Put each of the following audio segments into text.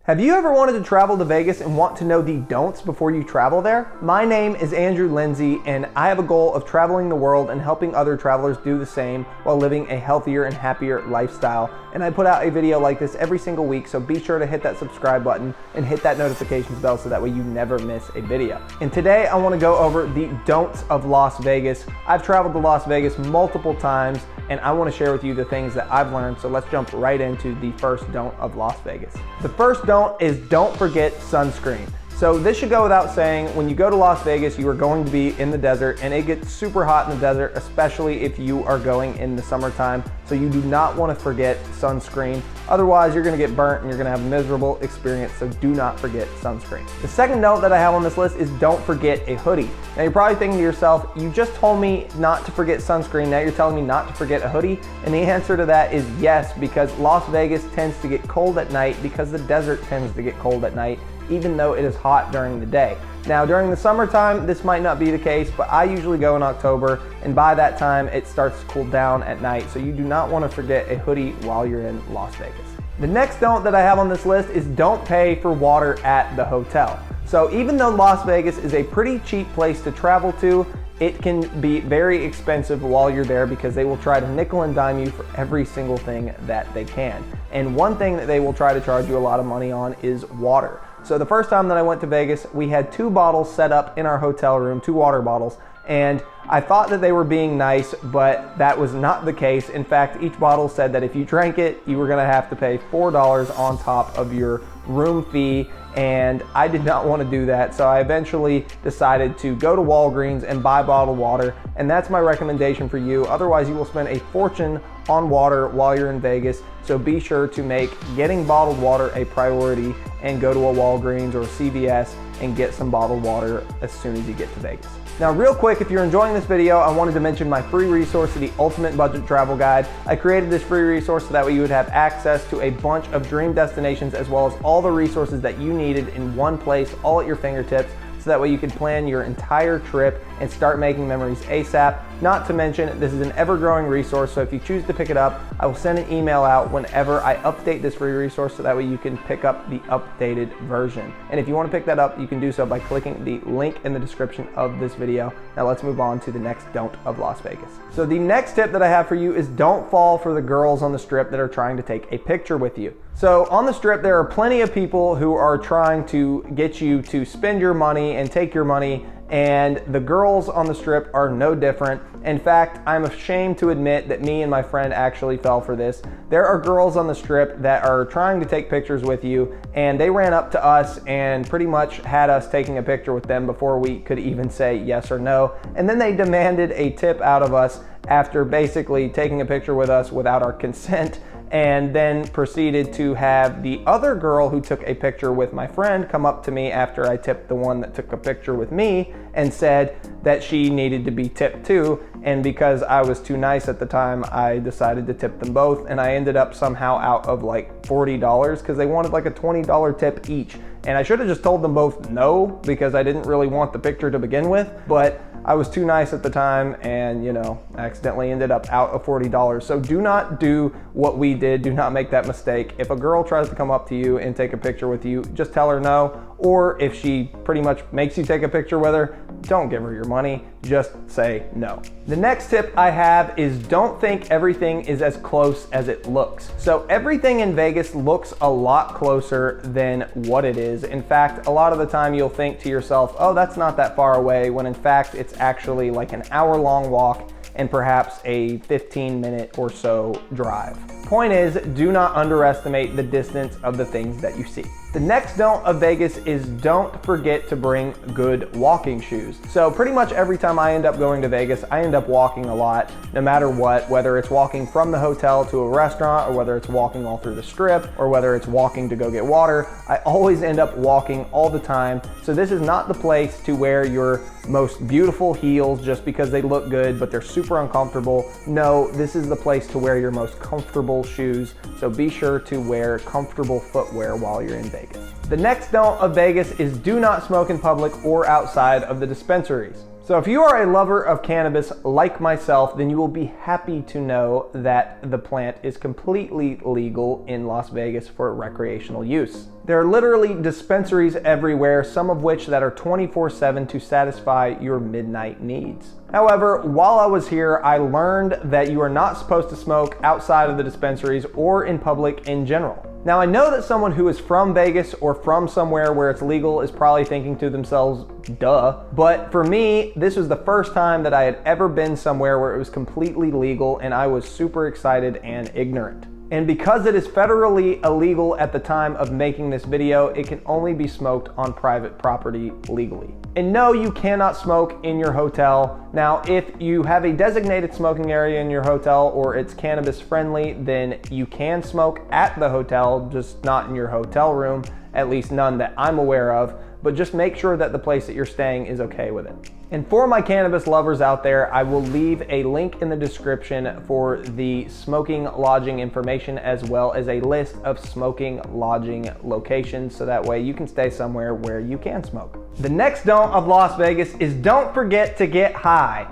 Have you ever wanted to travel to Vegas and want to know the don'ts before you travel there? My name is Andrew Lindsay, and I have a goal of traveling the world and helping other travelers do the same while living a healthier and happier lifestyle. And I put out a video like this every single week, so be sure to hit that subscribe button and hit that notifications bell so that way you never miss a video. And today I want to go over the don'ts of Las Vegas. I've traveled to Las Vegas multiple times, and I want to share with you the things that I've learned, so let's jump right into the first don't of Las Vegas. The first don't is don't forget sunscreen. So this should go without saying, when you go to Las Vegas, you are going to be in the desert, and it gets super hot in the desert, especially if you are going in the summertime. So you do not want to forget sunscreen. Otherwise, you're going to get burnt and you're going to have a miserable experience. So do not forget sunscreen. The second note that I have on this list is don't forget a hoodie. Now you're probably thinking to yourself, you just told me not to forget sunscreen. Now you're telling me not to forget a hoodie? And the answer to that is yes, because Las Vegas tends to get cold at night because the desert tends to get cold at night, even though it is hot during the day. Now during the summertime, this might not be the case, but I usually go in October, and by that time it starts to cool down at night, so you do not want to forget a hoodie while you're in Las Vegas. The next don't that I have on this list is don't pay for water at the hotel. So even though Las Vegas is a pretty cheap place to travel to, it can be very expensive while you're there because they will try to nickel and dime you for every single thing that they can. And one thing that they will try to charge you a lot of money on is water. So the first time that I went to Vegas, we had 2 bottles set up in our hotel room, 2 water bottles, and I thought that they were being nice, but that was not the case. In fact, each bottle said that if you drank it, you were gonna have to pay $4 on top of your room fee, and I did not want to do that, so I eventually decided to go to Walgreens and buy bottled water, and that's my recommendation for you. Otherwise, you will spend a fortune on water while you're in Vegas, so be sure to make getting bottled water a priority and go to a Walgreens or a CVS and get some bottled water as soon as you get to Vegas. Now real quick, if you're enjoying this video, I wanted to mention my free resource, the Ultimate Budget Travel Guide. I created this free resource so that way you would have access to a bunch of dream destinations as well as all the resources that you needed in one place, all at your fingertips, so that way you can plan your entire trip and start making memories ASAP. Not to mention, this is an ever-growing resource, so if you choose to pick it up, I will send an email out whenever I update this free resource so that way you can pick up the updated version. And if you want to pick that up, you can do so by clicking the link in the description of this video. Now let's move on to the next don't of Las Vegas. So the next tip that I have for you is don't fall for the girls on the strip that are trying to take a picture with you. So on the strip, there are plenty of people who are trying to get you to spend your money and take your money, and the girls on the strip are no different. In fact, I'm ashamed to admit that me and my friend actually fell for this. There are girls on the strip that are trying to take pictures with you, and they ran up to us and pretty much had us taking a picture with them before we could even say yes or no. And then they demanded a tip out of us after basically taking a picture with us without our consent, and then proceeded to have the other girl who took a picture with my friend come up to me after I tipped the one that took a picture with me and said that she needed to be tipped too. And because I was too nice at the time, I decided to tip them both, and I ended up somehow out of like $40 because they wanted like a $20 tip each. And I should have just told them both no, because I didn't really want the picture to begin with, but I was too nice at the time and, you know, accidentally ended up out of $40. So do not do what we did. Do not make that mistake. If a girl tries to come up to you and take a picture with you, just tell her no. Or if she pretty much makes you take a picture with her, don't give her your money, just say no. The next tip I have is don't think everything is as close as it looks. So everything in Vegas looks a lot closer than what it is. In fact, a lot of the time you'll think to yourself, oh, that's not that far away, when in fact it's actually like an hour-long walk and perhaps a 15-minute or so drive. Point is, do not underestimate the distance of the things that you see. The next don't of Vegas is don't forget to bring good walking shoes. So pretty much every time I end up going to Vegas, I end up walking a lot, no matter what, whether it's walking from the hotel to a restaurant, or whether it's walking all through the strip, or whether it's walking to go get water. I always end up walking all the time. So this is not the place to wear your most beautiful heels just because they look good, but they're super uncomfortable. No, this is the place to wear your most comfortable shoes. So be sure to wear comfortable footwear while you're in Vegas. The next don't of Vegas is do not smoke in public or outside of the dispensaries. So if you are a lover of cannabis like myself, then you will be happy to know that the plant is completely legal in Las Vegas for recreational use. There are literally dispensaries everywhere, some of which that are 24/7 to satisfy your midnight needs. However, while I was here, I learned that you are not supposed to smoke outside of the dispensaries or in public in general. Now, I know that someone who is from Vegas or from somewhere where it's legal is probably thinking to themselves, duh. But for me, this was the first time that I had ever been somewhere where it was completely legal, and I was super excited and ignorant. And because it is federally illegal at the time of making this video, it can only be smoked on private property legally. And no, you cannot smoke in your hotel. Now, if you have a designated smoking area in your hotel or it's cannabis friendly, then you can smoke at the hotel, just not in your hotel room, at least none that I'm aware of. But just make sure that the place that you're staying is okay with it. And for my cannabis lovers out there, I will leave a link in the description for the smoking lodging information, as well as a list of smoking lodging locations, so that way you can stay somewhere where you can smoke. The next don't of Las Vegas is don't forget to get high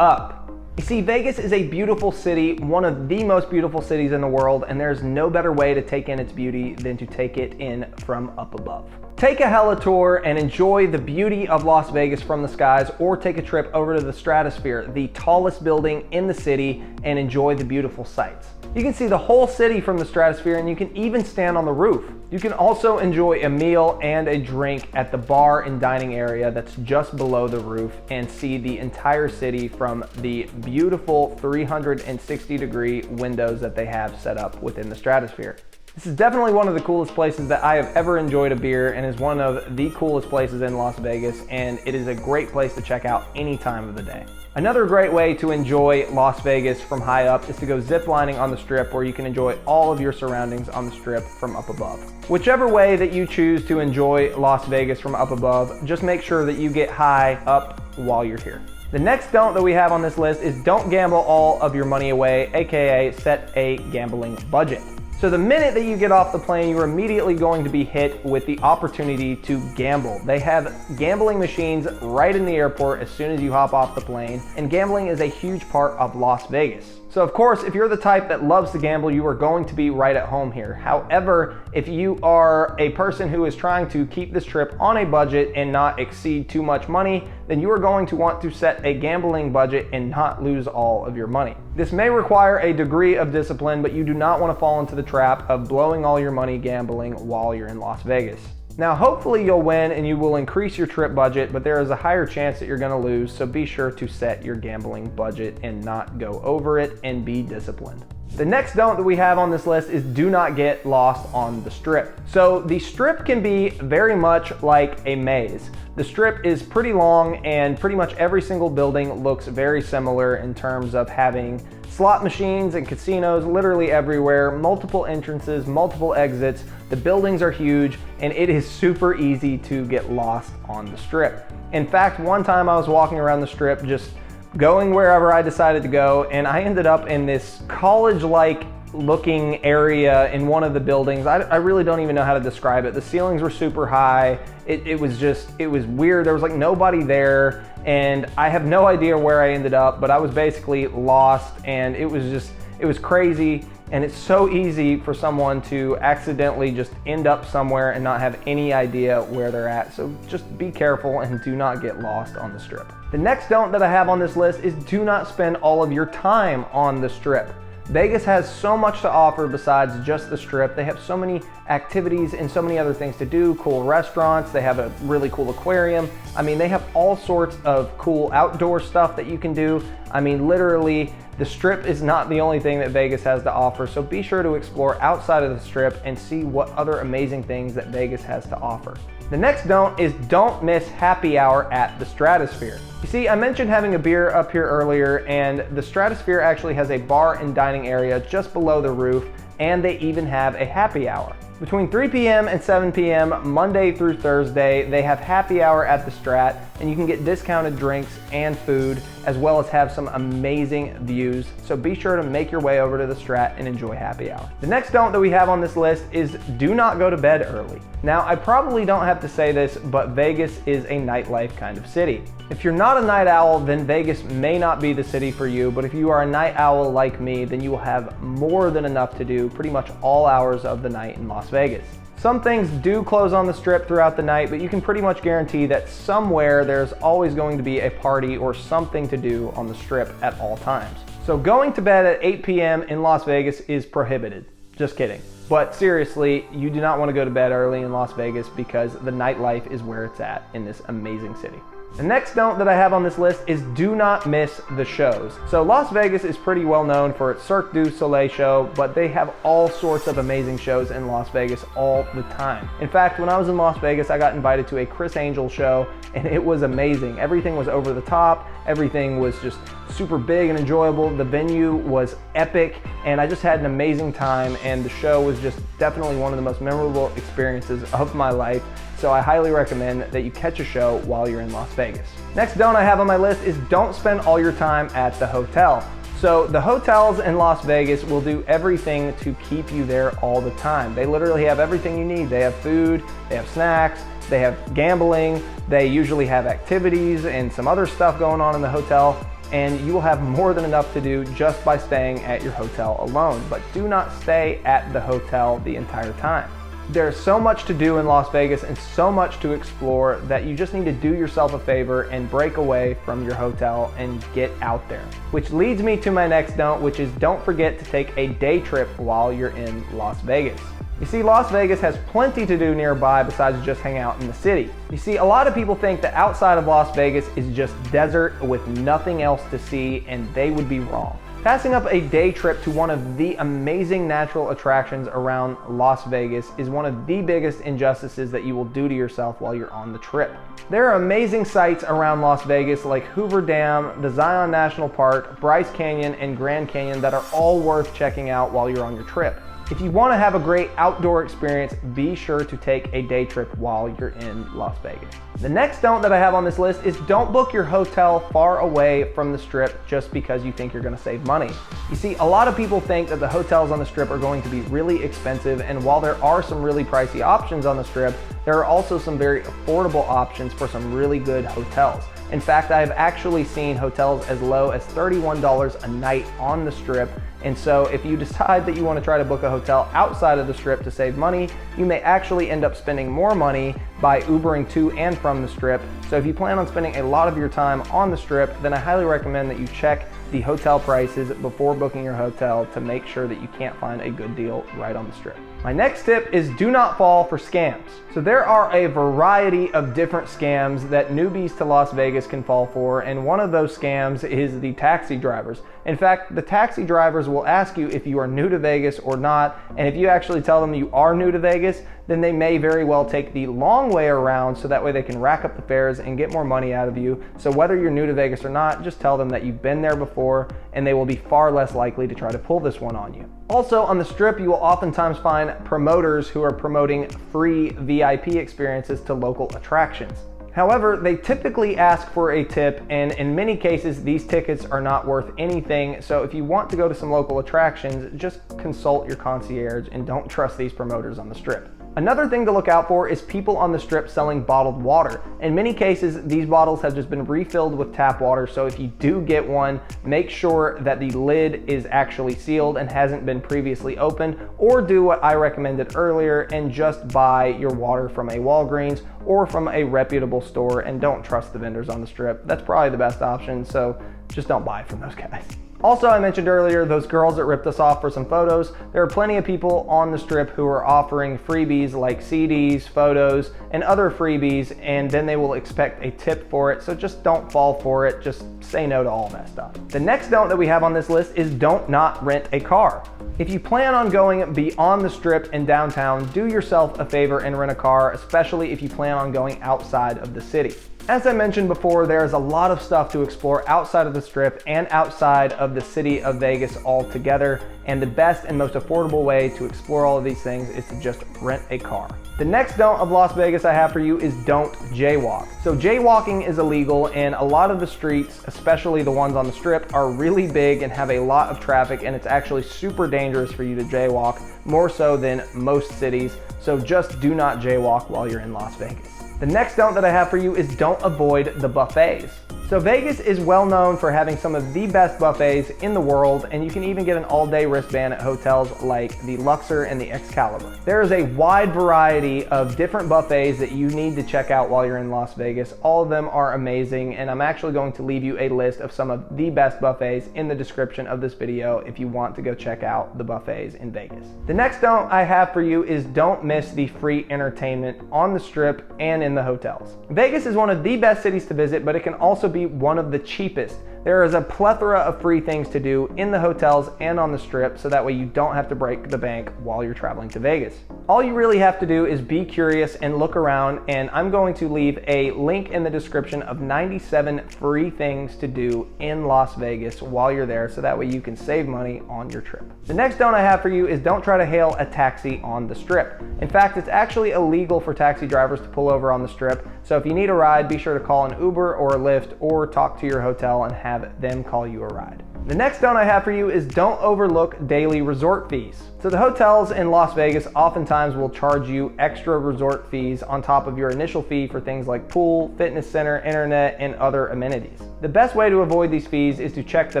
up. You see, Vegas is a beautiful city, one of the most beautiful cities in the world, and there's no better way to take in its beauty than to take it in from up above. Take a heli tour and enjoy the beauty of Las Vegas from the skies, or take a trip over to the Stratosphere, the tallest building in the city, and enjoy the beautiful sights. You can see the whole city from the Stratosphere, and you can even stand on the roof. You can also enjoy a meal and a drink at the bar and dining area that's just below the roof, and see the entire city from the beautiful 360-degree windows that they have set up within the Stratosphere. This is definitely one of the coolest places that I have ever enjoyed a beer, and is one of the coolest places in Las Vegas, and it is a great place to check out any time of the day. Another great way to enjoy Las Vegas from high up is to go ziplining on the Strip, where you can enjoy all of your surroundings on the Strip from up above. Whichever way that you choose to enjoy Las Vegas from up above, just make sure that you get high up while you're here. The next don't that we have on this list is don't gamble all of your money away, aka set a gambling budget. So the minute that you get off the plane, you're immediately going to be hit with the opportunity to gamble. They have gambling machines right in the airport as soon as you hop off the plane, and gambling is a huge part of Las Vegas. So of course, if you're the type that loves to gamble, you are going to be right at home here. However, if you are a person who is trying to keep this trip on a budget and not exceed too much money, then you are going to want to set a gambling budget and not lose all of your money. This may require a degree of discipline, but you do not want to fall into the trap of blowing all your money gambling while you're in Las Vegas. Now, hopefully you'll win and you will increase your trip budget, but there is a higher chance that you're gonna lose, so be sure to set your gambling budget and not go over it, and be disciplined. The next don't that we have on this list is do not get lost on the Strip. So the Strip can be very much like a maze. The Strip is pretty long, and pretty much every single building looks very similar in terms of having slot machines and casinos literally everywhere, multiple entrances, multiple exits. The buildings are huge, and it is super easy to get lost on the Strip. In fact, one time I was walking around the Strip just going wherever I decided to go, and I ended up in this college-like looking area in one of the buildings. I really don't even know how to describe it. The ceilings were super high. It was weird. There was like nobody there, and I have no idea where I ended up, but I was basically lost, and it was crazy. And it's so easy for someone to accidentally just end up somewhere and not have any idea where they're at. So just be careful and do not get lost on the Strip. The next don't that I have on this list is do not spend all of your time on the Strip. Vegas has so much to offer besides just the Strip. They have so many activities and so many other things to do, cool restaurants, they have a really cool aquarium. I mean, they have all sorts of cool outdoor stuff that you can do. I mean, literally, the Strip is not the only thing that Vegas has to offer, so be sure to explore outside of the Strip and see what other amazing things that Vegas has to offer. The next don't is don't miss happy hour at the Stratosphere. You see, I mentioned having a beer up here earlier, and the Stratosphere actually has a bar and dining area just below the roof and they even have a happy hour. Between 3 p.m. and 7 p.m. Monday through Thursday, they have happy hour at the Strat, and you can get discounted drinks and food, as well as have some amazing views. So be sure to make your way over to the Strat and enjoy happy hour. The next don't that we have on this list is do not go to bed early. Now, I probably don't have to say this, but Vegas is a nightlife kind of city. If you're not a night owl, then Vegas may not be the city for you, but if you are a night owl like me, then you will have more than enough to do pretty much all hours of the night in Las Vegas. Some things do close on the Strip throughout the night, but you can pretty much guarantee that somewhere there's always going to be a party or something to do on the Strip at all times. So going to bed at 8 p.m. in Las Vegas is prohibited. Just kidding. But seriously, you do not want to go to bed early in Las Vegas because the nightlife is where it's at in this amazing city. The next don't that I have on this list is do not miss the shows. So Las Vegas is pretty well known for its Cirque du Soleil show, but they have all sorts of amazing shows in Las Vegas all the time. In fact, when I was in Las Vegas, I got invited to a Chris Angel show, and it was amazing. Everything was over the top, everything was just super big and enjoyable. The venue was epic, and I just had an amazing time, and the show was just definitely one of the most memorable experiences of my life. So I highly recommend that you catch a show while you're in Las Vegas. Next don't I have on my list is don't spend all your time at the hotel. So the hotels in Las Vegas will do everything to keep you there all the time. They literally have everything you need. They have food, they have snacks, they have gambling, they usually have activities and some other stuff going on in the hotel, and you will have more than enough to do just by staying at your hotel alone. But do not stay at the hotel the entire time. There's so much to do in Las Vegas and so much to explore that you just need to do yourself a favor and break away from your hotel and get out there. Which leads me to my next don't, which is don't forget to take a day trip while you're in Las Vegas. You see, Las Vegas has plenty to do nearby besides just hang out in the city. You see, a lot of people think that outside of Las Vegas is just desert with nothing else to see, and they would be wrong. Passing up a day trip to one of the amazing natural attractions around Las Vegas is one of the biggest injustices that you will do to yourself while you're on the trip. There are amazing sites around Las Vegas like Hoover Dam, the Zion National Park, Bryce Canyon, and Grand Canyon that are all worth checking out while you're on your trip. If you want to have a great outdoor experience, be sure to take a day trip while you're in Las Vegas. The next don't that I have on this list is don't book your hotel far away from the Strip just because you think you're going to save money. You see, a lot of people think that the hotels on the Strip are going to be really expensive, and while there are some really pricey options on the Strip, there are also some very affordable options for some really good hotels. In fact, I have actually seen hotels as low as $31 a night on the Strip. And so if you decide that you want to try to book a hotel outside of the Strip to save money, you may actually end up spending more money by Ubering to and from the Strip. So if you plan on spending a lot of your time on the Strip, then I highly recommend that you check the hotel prices before booking your hotel to make sure that you can't find a good deal right on the Strip. My next tip is do not fall for scams. So there are a variety of different scams that newbies to Las Vegas can fall for, and one of those scams is the taxi drivers. In fact, the taxi drivers will ask you if you are new to Vegas or not, and if you actually tell them you are new to Vegas, then they may very well take the long way around so that way they can rack up the fares and get more money out of you. So whether you're new to Vegas or not, just tell them that you've been there before, and they will be far less likely to try to pull this one on you. Also, on the Strip, you will oftentimes find promoters who are promoting free VIP experiences to local attractions. However, they typically ask for a tip, and in many cases, these tickets are not worth anything. So if you want to go to some local attractions, just consult your concierge and don't trust these promoters on the Strip. Another thing to look out for is people on the Strip selling bottled water. In many cases, these bottles have just been refilled with tap water, so if you do get one, make sure that the lid is actually sealed and hasn't been previously opened, or do what I recommended earlier and just buy your water from a Walgreens or from a reputable store, and don't trust the vendors on the Strip. That's probably the best option, so just don't buy from those guys. Also, I mentioned earlier those girls that ripped us off for some photos. There are plenty of people on the Strip who are offering freebies like CDs, photos, and other freebies, and then they will expect a tip for it. So just don't fall for it. Just say no to all that stuff. The next don't that we have on this list is don't not rent a car. If you plan on going beyond the Strip and downtown, do yourself a favor and rent a car, especially if you plan on going outside of the city. As I mentioned before, there is a lot of stuff to explore outside of the Strip and outside of the city of Vegas altogether, and the best and most affordable way to explore all of these things is to just rent a car. The next don't of Las Vegas I have for you is don't jaywalk. So jaywalking is illegal, and a lot of the streets, especially the ones on the Strip, are really big and have a lot of traffic, and it's actually super dangerous for you to jaywalk, more so than most cities. So just do not jaywalk while you're in Las Vegas. The next don't that I have for you is don't avoid the buffets. So Vegas is well known for having some of the best buffets in the world, and you can even get an all-day wristband at hotels like the Luxor and the Excalibur. There is a wide variety of different buffets that you need to check out while you're in Las Vegas. All of them are amazing, and I'm actually going to leave you a list of some of the best buffets in the description of this video if you want to go check out the buffets in Vegas. The next don't I have for you is don't miss the free entertainment on the Strip and in the hotels. Vegas is one of the best cities to visit, but it can also be one of the cheapest. There is a plethora of free things to do in the hotels and on the Strip, so that way you don't have to break the bank while you're traveling to Vegas. All you really have to do is be curious and look around, and I'm going to leave a link in the description of 97 free things to do in Las Vegas while you're there, so that way you can save money on your trip. The next don't I have for you is don't try to hail a taxi on the Strip. In fact, it's actually illegal for taxi drivers to pull over on the Strip, so if you need a ride, be sure to call an Uber or a Lyft or talk to your hotel and have them call you a ride. The next don't I have for you is don't overlook daily resort fees. So the hotels in Las Vegas oftentimes will charge you extra resort fees on top of your initial fee for things like pool, fitness center, internet, and other amenities. The best way to avoid these fees is to check the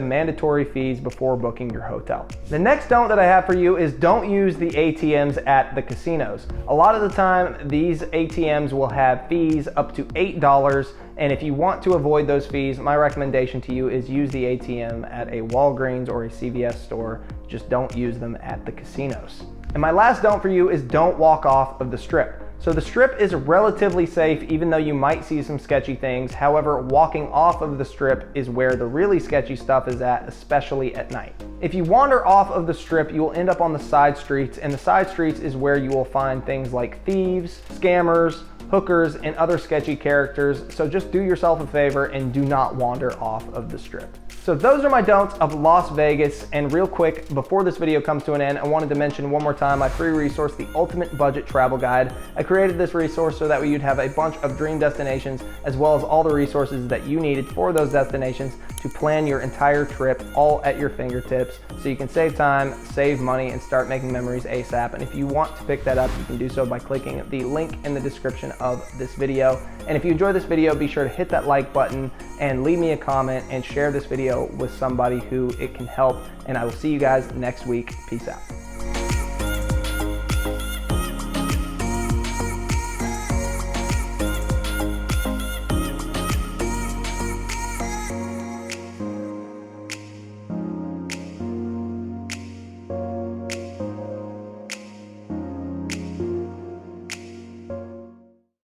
mandatory fees before booking your hotel. The next don't that I have for you is don't use the ATMs at the casinos. A lot of the time, these ATMs will have fees up to $8, and if you want to avoid those fees, my recommendation to you is use the ATM at a Walgreens or a CVS store. Just don't use them at the casinos. And my last don't for you is don't walk off of the Strip. So the Strip is relatively safe, even though you might see some sketchy things. However, walking off of the Strip is where the really sketchy stuff is at, especially at night. If you wander off of the Strip, you will end up on the side streets, and the side streets is where you will find things like thieves, scammers, hookers, and other sketchy characters. So just do yourself a favor and do not wander off of the Strip. So those are my don'ts of Las Vegas. And real quick, before this video comes to an end, I wanted to mention one more time my free resource, the Ultimate Budget Travel Guide. I created this resource so that way you'd have a bunch of dream destinations, as well as all the resources that you needed for those destinations to plan your entire trip, all at your fingertips, so you can save time, save money, and start making memories ASAP. And if you want to pick that up, you can do so by clicking the link in the description of this video. And if you enjoyed this video, be sure to hit that like button and leave me a comment and share this video with somebody who it can help. And I will see you guys next week. Peace out.